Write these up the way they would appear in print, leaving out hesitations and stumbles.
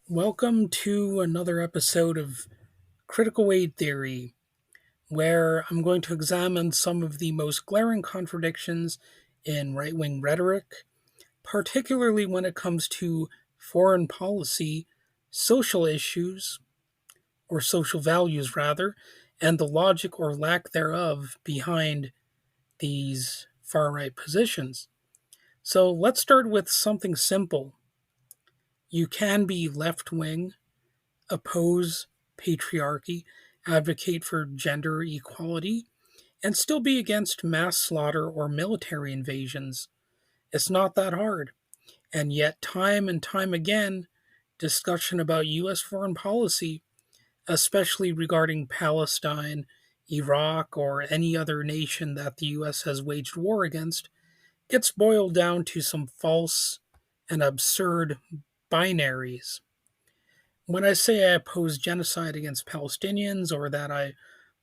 Welcome to another episode of Critical Weight Theory, where I'm going to examine some of the most glaring contradictions in right wing rhetoric, particularly when it comes to foreign policy, social issues, or social values rather, and the logic or lack thereof behind these far right positions. So let's start with something simple. You can be left wing, oppose patriarchy, advocate for gender equality, and still be against mass slaughter or military invasions. It's not that hard. And yet, time and time again, discussion about U.S. foreign policy, especially regarding Palestine, Iraq, or any other nation that the U.S. has waged war against, gets boiled down to some false and absurd binaries. When I say I oppose genocide against Palestinians or that I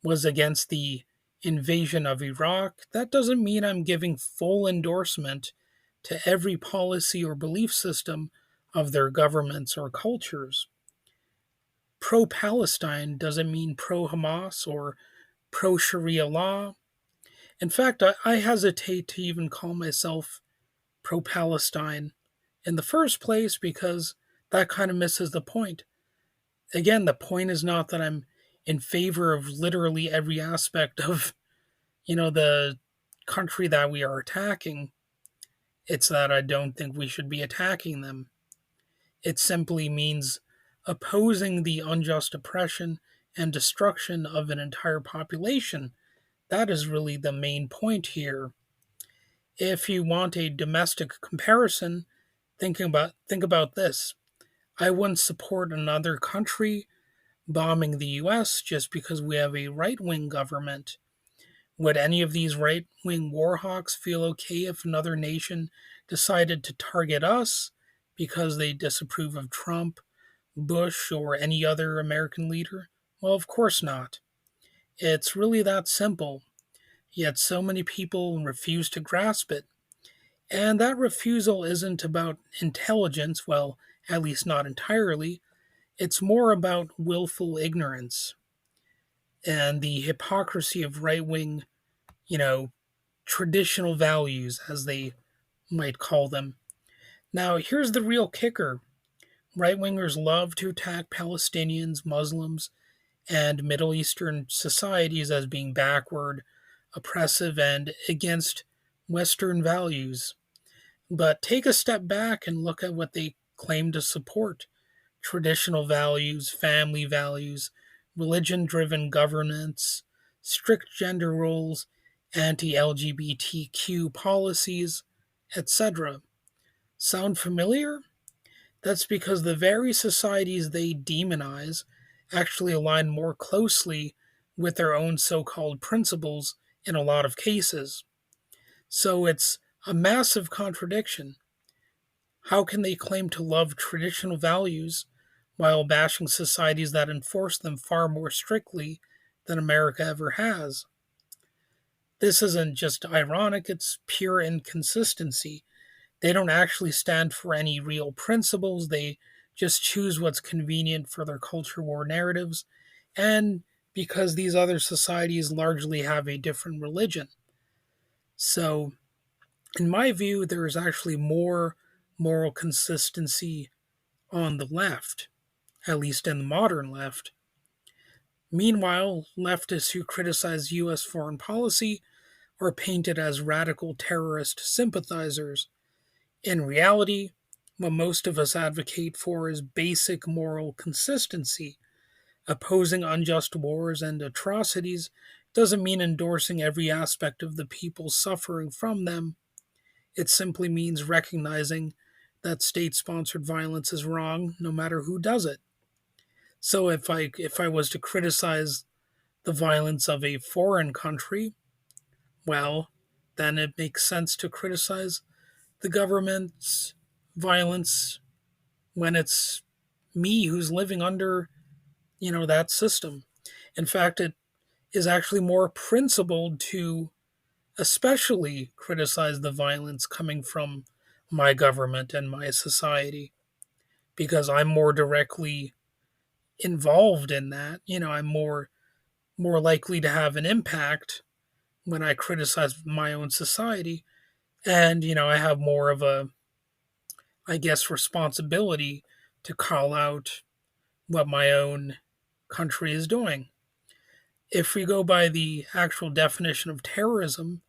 was against the invasion of Iraq, that doesn't mean I'm giving full endorsement to every policy or belief system of their governments or cultures. Pro Palestine doesn't mean pro Hamas or pro Sharia law. In fact, I hesitate to even call myself pro Palestine in the first place because that kind of misses the point. Again, the point is not that I'm in favor of literally every aspect of, the country that we are attacking. It's that I don't think we should be attacking them. It simply means opposing the unjust oppression and destruction of an entire population. That is really the main point here. If you want a domestic comparison, think about this. I wouldn't support another country bombing the US just because we have a right wing government. Would any of these right wing war hawks feel okay if another nation decided to target us because they disapprove of Trump, Bush, or any other American leader? Well, of course not. It's really that simple, yet so many people refuse to grasp it. And that refusal isn't about intelligence, well, at least not entirely. It's more about willful ignorance and the hypocrisy of right wing, you know, traditional values, as they might call them. Now, here's the real kicker: right wingers love to attack Palestinians, Muslims, and Middle Eastern societies as being backward, oppressive, and against Western values. But take a step back and look at what they claim to support: traditional values, family values, religion driven governance, strict gender roles, anti LGBTQ policies, etc. Sound familiar? That's because the very societies they demonize actually align more closely with their own so called principles in a lot of cases. So it's a massive contradiction. How can they claim to love traditional values while bashing societies that enforce them far more strictly than America ever has? This isn't just ironic, it's pure inconsistency. They don't actually stand for any real principles, they just choose what's convenient for their culture war narratives, and because these other societies largely have a different religion. So, in my view, there is actually more moral consistency on the left, at least in the modern left. Meanwhile, leftists who criticize U.S. foreign policy are painted as radical terrorist sympathizers. In reality, what most of us advocate for is basic moral consistency. Opposing unjust wars and atrocities doesn't mean endorsing every aspect of the people suffering from them. It simply means recognizing that state sponsored violence is wrong no matter who does it. So if I was to criticize the violence of a foreign country, well, then it makes sense to criticize the government's violence when it's me who's living under, that system. In fact, it is actually more principled to especially criticize the violence coming from my government and my society. because I'm more directly involved in that. I'm more likely to have an impact when I criticize my own society. And, I have more of a, I guess, responsibility to call out what my own country is doing. If we go by the actual definition of terrorism,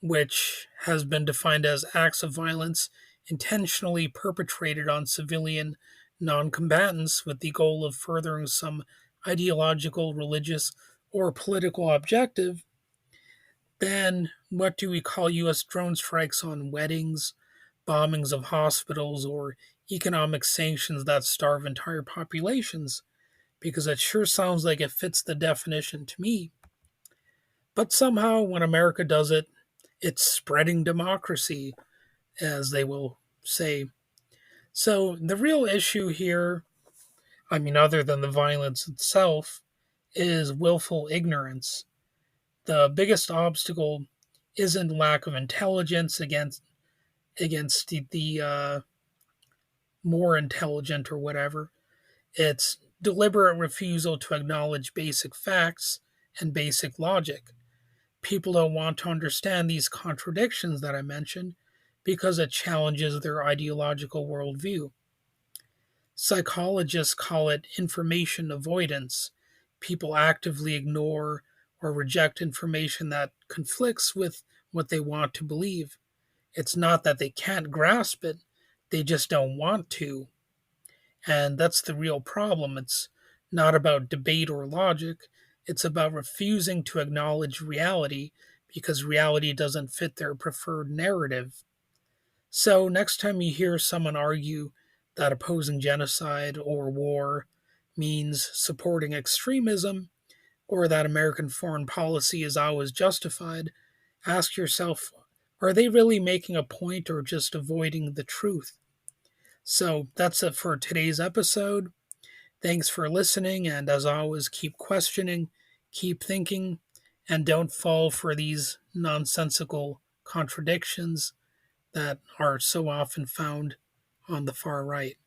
which has been defined as acts of violence intentionally perpetrated on civilian non-combatants with the goal of furthering some ideological, religious, or political objective, then what do we call U.S. drone strikes on weddings, bombings of hospitals, or economic sanctions that starve entire populations? Because it sure sounds like it fits the definition to me. But somehow, when America does it, it's spreading democracy, as they will say. So, the real issue here, other than the violence itself, is willful ignorance. The biggest obstacle isn't lack of intelligence against the more intelligent or whatever. It's deliberate refusal to acknowledge basic facts and basic logic. People don't want to understand these contradictions that I mentioned because it challenges their ideological worldview. Psychologists call it information avoidance. People actively ignore or reject information that conflicts with what they want to believe. It's not that they can't grasp it, they just don't want to. And that's the real problem. It's not about debate or logic, it's about refusing to acknowledge reality because reality doesn't fit their preferred narrative. So, next time you hear someone argue that opposing genocide or war means supporting extremism, or that American foreign policy is always justified, ask yourself, are they really making a point or just avoiding the truth? So that's it for today's episode. Thanks for listening, and as always, keep questioning, keep thinking, and don't fall for these nonsensical contradictions that are so often found on the far right.